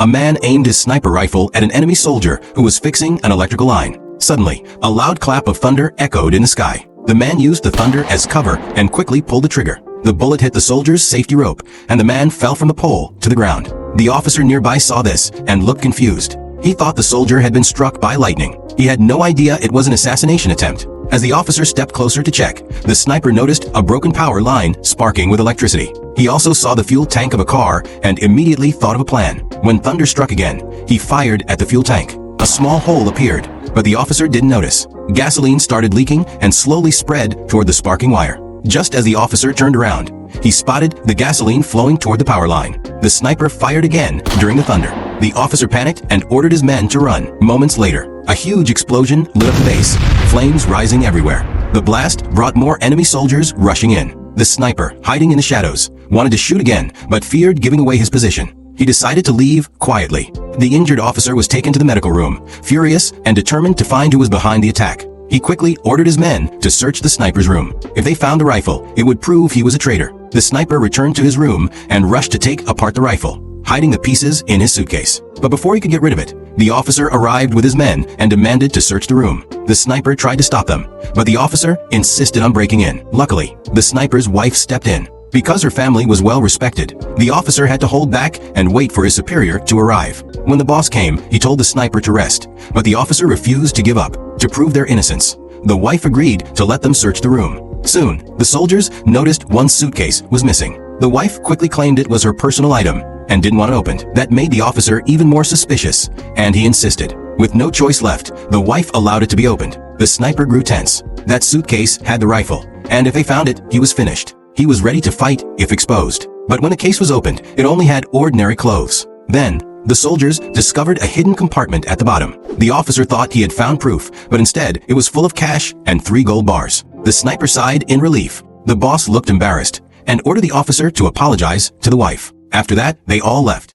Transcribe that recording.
a man aimed his sniper rifle at an enemy soldier who was fixing an electrical line. Suddenly, a loud clap of thunder echoed in the sky. The man used the thunder as cover and quickly pulled the trigger. The bullet hit the soldier's safety rope, and the man fell from the pole to the ground. The officer nearby saw this and looked confused. He thought the soldier had been struck by lightning. He had no idea it was an assassination attempt. As the officer stepped closer to check, the sniper noticed a broken power line sparking with electricity. He also saw the fuel tank of a car and immediately thought of a plan. When thunder struck again, he fired at the fuel tank. A small hole appeared, but the officer didn't notice. Gasoline started leaking and slowly spread toward the sparking wire. Just as the officer turned around, he spotted the gasoline flowing toward the power line. The sniper fired again during the thunder. The officer panicked and ordered his men to run. Moments later, a huge explosion lit up the base, flames rising everywhere. The blast brought more enemy soldiers rushing in. The sniper, hiding in the shadows, wanted to shoot again, but feared giving away his position. He decided to leave quietly. The injured officer was taken to the medical room, furious and determined to find who was behind the attack. He quickly ordered his men to search the sniper's room. If they found the rifle, it would prove he was a traitor. The sniper returned to his room and rushed to take apart the rifle, hiding the pieces in his suitcase. But before he could get rid of it, the officer arrived with his men and demanded to search the room. The sniper tried to stop them, but the officer insisted on breaking in. Luckily, the sniper's wife stepped in. Because her family was well respected, the officer had to hold back and wait for his superior to arrive. When the boss came, he told the sniper to rest, but the officer refused to give up. To prove their innocence, the wife agreed to let them search the room. Soon, the soldiers noticed one suitcase was missing. The wife quickly claimed it was her personal item and didn't want it opened. That made the officer even more suspicious, and he insisted. With no choice left, the wife allowed it to be opened. The sniper grew tense. That suitcase had the rifle, and if they found it, he was finished. He was ready to fight if exposed. But when the case was opened, it only had ordinary clothes. Then, the soldiers discovered a hidden compartment at the bottom. The officer thought he had found proof, but instead, it was full of cash and 3 gold bars. The sniper sighed in relief. The boss looked embarrassed and ordered the officer to apologize to the wife. After that, they all left.